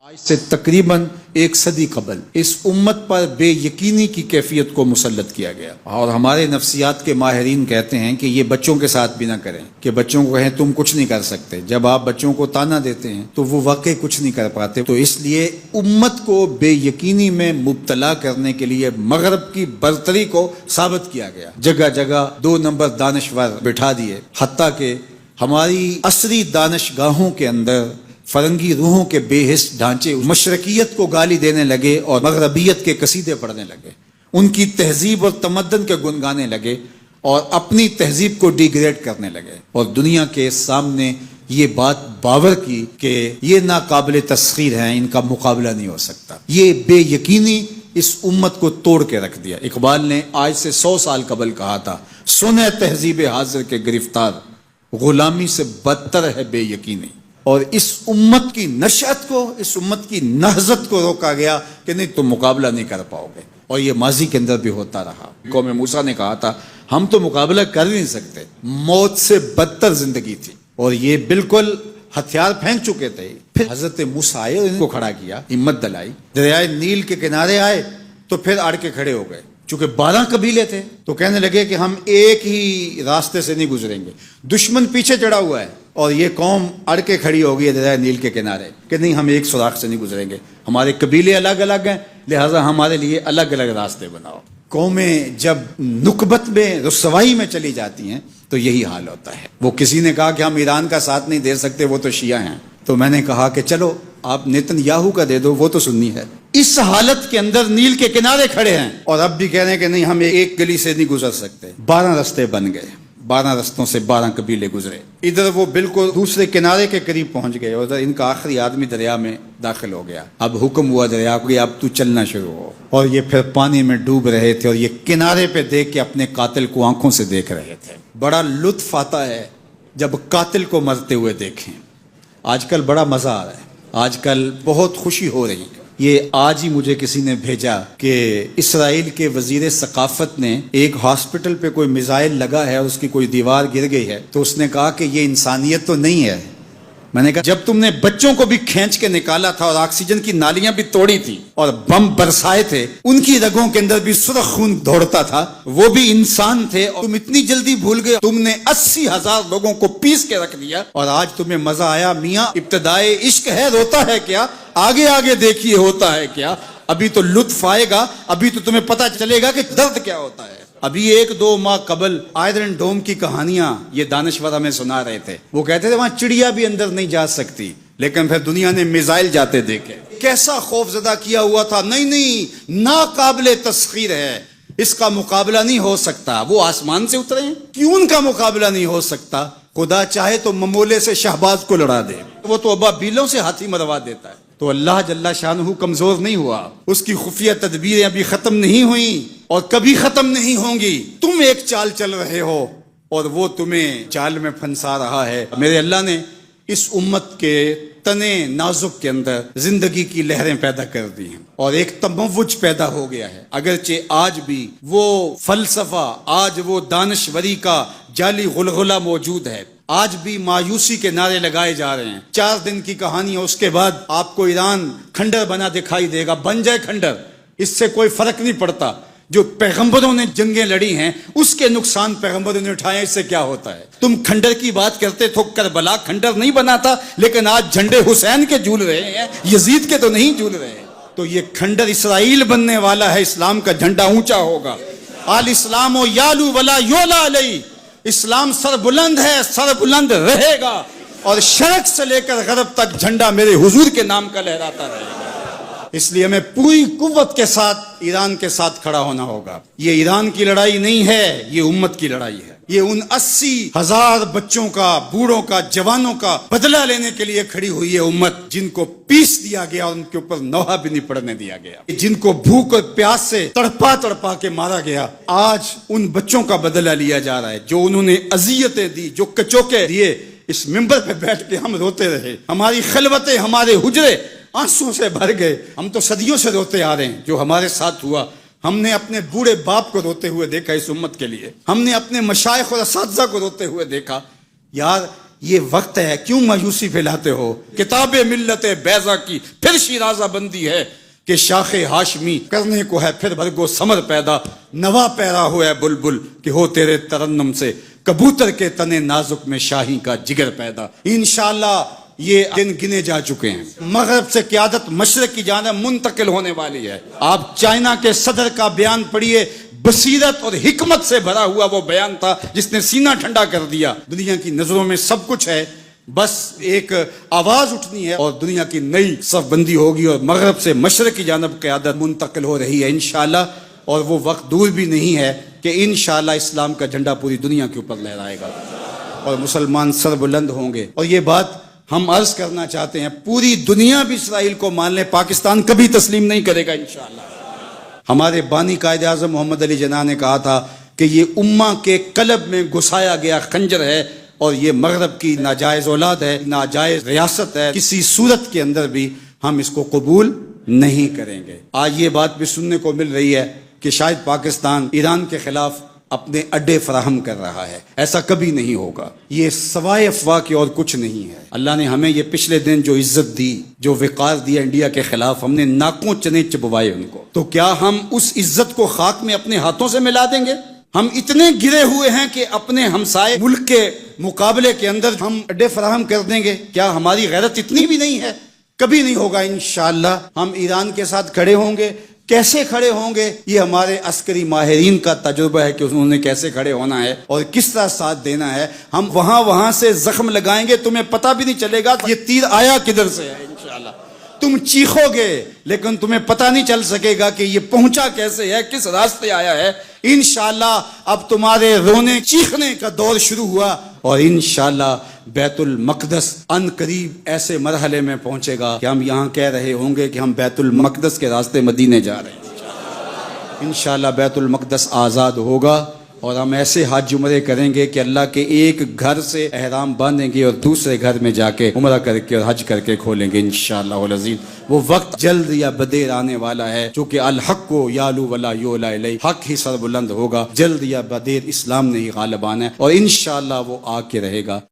آج سے تقریباً 1 صدی قبل اس امت پر بے یقینی کی کیفیت کو مسلط کیا گیا، اور ہمارے نفسیات کے ماہرین کہتے ہیں کہ یہ بچوں کے ساتھ بھی نہ کریں، کہ بچوں کو کہیں تم کچھ نہیں کر سکتے۔ جب آپ بچوں کو تانا دیتے ہیں تو وہ واقعی کچھ نہیں کر پاتے۔ تو اس لیے امت کو بے یقینی میں مبتلا کرنے کے لیے مغرب کی برتری کو ثابت کیا گیا، جگہ جگہ 2 نمبر دانشور بٹھا دیے، حتیٰ کہ ہماری عصری دانشگاہوں کے اندر فرنگی روحوں کے بے حس ڈھانچے مشرقیت کو گالی دینے لگے اور مغربیت کے قصیدے پڑھنے لگے، ان کی تہذیب اور تمدن کے گن گانے لگے اور اپنی تہذیب کو ڈیگریڈ کرنے لگے، اور دنیا کے سامنے یہ بات باور کی کہ یہ ناقابل تسخیر ہیں، ان کا مقابلہ نہیں ہو سکتا۔ یہ بے یقینی اس امت کو توڑ کے رکھ دیا۔ اقبال نے آج سے 100 سال قبل کہا تھا، سنے تہذیب حاضر کے گرفتار، غلامی سے بدتر ہے بے یقینی۔ اور اس امت کی نشأت کو، اس امت کی نہضت کو روکا گیا کہ نہیں تم مقابلہ نہیں کر پاؤ گے، اور یہ ماضی کے اندر بھی ہوتا رہا۔ قوم موسیٰ نے کہا تھا ہم تو مقابلہ کر نہیں سکتے، موت سے بدتر زندگی تھی، اور یہ بالکل ہتھیار پھینک چکے تھے۔ پھر حضرت موسیٰ آئے اور ان کو کھڑا کیا، ہمت دلائی، دریائے نیل کے کنارے آئے تو پھر اڑ کے کھڑے ہو گئے۔ چونکہ 12 قبیلے تھے تو کہنے لگے کہ ہم ایک ہی راستے سے نہیں گزریں گے، دشمن پیچھے چڑھا ہوا ہے اور یہ قوم اڑ کے کھڑی ہو گئی ہے دریا نیل کے کنارے کہ نہیں ہم ایک سوراخ سے نہیں گزریں گے، ہمارے قبیلے الگ الگ ہیں، لہٰذا ہمارے لیے الگ الگ راستے بناؤ۔ قومیں جب نکبت میں رسوائی میں چلی جاتی ہیں تو یہی حال ہوتا ہے۔ وہ کسی نے کہا کہ ہم ایران کا ساتھ نہیں دے سکتے، وہ تو شیعہ ہیں، تو میں نے کہا کہ چلو آپ نیتن یاہو کا دے دو، وہ تو سنی ہے۔ اس حالت کے اندر نیل کے کنارے کھڑے ہیں اور اب بھی کہہ رہے ہیں کہ نہیں ہم ایک گلی سے نہیں گزر سکتے۔ 12 رستے بن گئے، 12 رستوں سے 12 قبیلے گزرے، ادھر وہ بالکل دوسرے کنارے کے قریب پہنچ گئے، ادھر ان کا آخری آدمی دریا میں داخل ہو گیا۔ اب حکم ہوا دریا کو کہ اب تو چلنا شروع ہو، اور یہ پھر پانی میں ڈوب رہے تھے اور یہ کنارے پہ دیکھ کے اپنے قاتل کو آنکھوں سے دیکھ رہے تھے۔ بڑا لطف آتا ہے جب قاتل کو مرتے ہوئے دیکھیں۔ آج کل بڑا مزہ آ رہا ہے، آج کل بہت خوشی ہو رہی ہے۔ یہ آج ہی مجھے کسی نے بھیجا کہ اسرائیل کے وزیر ثقافت نے ایک ہاسپٹل پہ کوئی میزائل لگا ہے اور اس کی کوئی دیوار گر گئی ہے، تو اس نے کہا کہ یہ انسانیت تو نہیں ہے۔ میں نے کہا جب تم نے بچوں کو بھی کھینچ کے نکالا تھا اور آکسیجن کی نالیاں بھی توڑی تھی اور بم برسائے تھے، ان کی رگوں کے اندر بھی سرخ خون دوڑتا تھا، وہ بھی انسان تھے، اور تم اتنی جلدی بھول گئے، تم نے 80,000 لوگوں کو پیس کے رکھ دیا اور آج تمہیں مزہ آیا۔ میاں ابتدائے عشق ہے، روتا ہے کیا، آگے آگے دیکھیے ہوتا ہے کیا۔ ابھی تو لطف آئے گا، ابھی تو تمہیں پتہ چلے گا کہ درد کیا ہوتا ہے۔ ابھی 1-2 ماہ قبل آئرن ڈوم کی کہانیاں یہ دانشور ہمیں سنا رہے تھے، وہ کہتے تھے وہاں چڑیا بھی اندر نہیں جا سکتی، لیکن پھر دنیا نے میزائل جاتے دیکھے، کیسا خوف زدہ کیا ہوا تھا۔ نہیں ناقابل تسخیر ہے، اس کا مقابلہ نہیں ہو سکتا۔ وہ آسمان سے اترے ہیں، کیوں ان کا مقابلہ نہیں ہو سکتا؟ خدا چاہے تو ممولے سے شہباز کو لڑا دے، وہ تو ابابیلوں سے ہاتھی مروا دیتا ہے۔ تو اللہ جل شانہ کمزور نہیں ہوا، اس کی خفیہ تدبیریں ابھی ختم نہیں ہوئیں اور کبھی ختم نہیں ہوں گی۔ تم ایک چال چل رہے ہو اور وہ تمہیں چال میں پھنسا رہا ہے۔ میرے اللہ نے اس امت کے تنے نازک کے اندر زندگی کی لہریں پیدا کر دی ہیں اور ایک تموج پیدا ہو گیا ہے، اگرچہ آج بھی وہ فلسفہ، آج وہ دانشوری کا جعلی غلغلہ موجود ہے، آج بھی مایوسی کے نعرے لگائے جا رہے ہیں۔ 4 دن کی کہانی ہے، اس کے بعد آپ کو ایران کھنڈر بنا دکھائی دے گا، بن جائے کھنڈر، اس سے کوئی فرق نہیں پڑتا۔ جو پیغمبروں نے جنگیں لڑی ہیں اس کے نقصان پیغمبروں نے اٹھائے، اس سے کیا ہوتا ہے؟ تم کھنڈر کی بات کرتے تھو، کربلا کھنڈر نہیں بنا تھا، لیکن آج جھنڈے حسین کے جھول رہے ہیں، یزید کے تو نہیں جھول رہے۔ تو یہ کھنڈر اسرائیل بننے والا ہے، اسلام کا جھنڈا اونچا ہوگا۔ آل اسلام و یالو ولا یولا علیہ، اسلام سر بلند ہے، سر بلند رہے گا، اور شرق سے لے کر غرب تک جھنڈا میرے حضور کے نام کا لہراتا رہے گا۔ اس لیے ہمیں پوری قوت کے ساتھ ایران کے ساتھ کھڑا ہونا ہوگا۔ یہ ایران کی لڑائی نہیں ہے، یہ امت کی لڑائی ہے۔ یہ ان 80,000 بچوں کا، بوڑھوں کا، جوانوں کا بدلہ لینے کے لیے کھڑی ہوئی ہے امت، جن کو پیس دیا گیا اور ان کے اوپر نوحہ بھی نہیں پڑنے دیا گیا، جن کو بھوک اور پیاس سے تڑپا تڑپا کے مارا گیا۔ آج ان بچوں کا بدلہ لیا جا رہا ہے جو انہوں نے اذیتیں دی، جو کچوکے دیے۔ اس ممبر پہ بیٹھ کے ہم روتے رہے، ہماری خلوتیں، ہمارے حجرے آنسوں سے بھر گئے۔ ہم تو صدیوں سے روتے آ رہے ہیں جو ہمارے ساتھ ہوا۔ ہم نے اپنے بوڑھے باپ کو روتے ہوئے دیکھا اس امت کے لیے، ہم نے اپنے مشائخ اور اساتذہ کو روتے ہوئے دیکھا۔ یار یہ وقت ہے، کیوں مایوسی پھیلاتے ہو؟ کتاب ملت بیضا کی پھر شیرازہ بندی ہے کہ شاخ ہاشمی کرنے کو ہے پھر بھرگو ثمر پیدا، نوا پیرا ہوا ہے بلبل کہ ہو تیرے ترنم سے کبوتر کے تنے نازک میں شاہی کا جگر پیدا۔ انشاءاللہ یہ دن گنے جا چکے ہیں، مغرب سے قیادت مشرق کی جانب منتقل ہونے والی ہے۔ آپ چائنا کے صدر کا بیان پڑھیے، بصیرت اور حکمت سے بھرا ہوا وہ بیان تھا جس نے سینہ ٹھنڈا کر دیا۔ دنیا کی نظروں میں سب کچھ ہے، بس ایک آواز اٹھنی ہے اور دنیا کی نئی صف بندی ہوگی اور مغرب سے مشرق کی جانب قیادت منتقل ہو رہی ہے انشاءاللہ، اور وہ وقت دور بھی نہیں ہے کہ انشاءاللہ اسلام کا جھنڈا پوری دنیا کے اوپر لہرائے گا اور مسلمان سر بلند ہوں گے۔ اور یہ بات ہم عرض کرنا چاہتے ہیں، پوری دنیا بھی اسرائیل کو مان لے، پاکستان کبھی تسلیم نہیں کرے گا انشاءاللہ۔ ہمارے بانی قائد اعظم محمد علی جناح نے کہا تھا کہ یہ امہ کے قلب میں گھسایا گیا خنجر ہے اور یہ مغرب کی ناجائز اولاد ہے، ناجائز ریاست ہے، کسی صورت کے اندر بھی ہم اس کو قبول نہیں کریں گے۔ آج یہ بات بھی سننے کو مل رہی ہے کہ شاید پاکستان ایران کے خلاف اپنے اڈے فراہم کر رہا ہے، ایسا کبھی نہیں ہوگا، یہ سوائے افواہ کے اور کچھ نہیں ہے۔ اللہ نے ہمیں یہ پچھلے دن جو عزت دی، جو وقار دیا انڈیا کے خلاف، ہم نے ناکوں چنے چبوائے ان کو، تو کیا ہم اس عزت کو خاک میں اپنے ہاتھوں سے ملا دیں گے؟ ہم اتنے گرے ہوئے ہیں کہ اپنے ہمسائے ملک کے مقابلے کے اندر ہم اڈے فراہم کر دیں گے؟ کیا ہماری غیرت اتنی بھی نہیں ہے؟ کبھی نہیں ہوگا انشاءاللہ۔ ہم ایران کے ساتھ کھڑے ہوں گے، کیسے کھڑے ہوں گے یہ ہمارے عسکری ماہرین کا تجربہ ہے کہ انہوں نے کیسے کھڑے ہونا ہے اور کس طرح ساتھ دینا ہے۔ ہم وہاں سے زخم لگائیں گے، تمہیں پتہ بھی نہیں چلے گا یہ تیر آیا کدھر سے ہے انشاءاللہ۔ تم چیخو گے لیکن تمہیں پتہ نہیں چل سکے گا کہ یہ پہنچا کیسے ہے، کس راستے آیا ہے۔ انشاءاللہ اب تمہارے رونے چیخنے کا دور شروع ہوا اور انشاءاللہ بیت المقدس ان قریب ایسے مرحلے میں پہنچے گا کہ ہم یہاں کہہ رہے ہوں گے کہ ہم بیت المقدس کے راستے مدینے جا رہے ہیں۔ انشاءاللہ بیت المقدس آزاد ہوگا اور ہم ایسے حج عمرے کریں گے کہ اللہ کے ایک گھر سے احرام باندھیں گے اور دوسرے گھر میں جا کے عمرہ کر کے اور حج کر کے کھولیں گے انشاءاللہ العزیز۔ وہ وقت جلد یا بدیر آنے والا ہے، چونکہ الحق کو یالو ولا یولا الیہ، حق ہی سر بلند ہوگا، جلد یا بدیر اسلام نے ہی غالب آنا ہے اور انشاءاللہ وہ آ کے رہے گا۔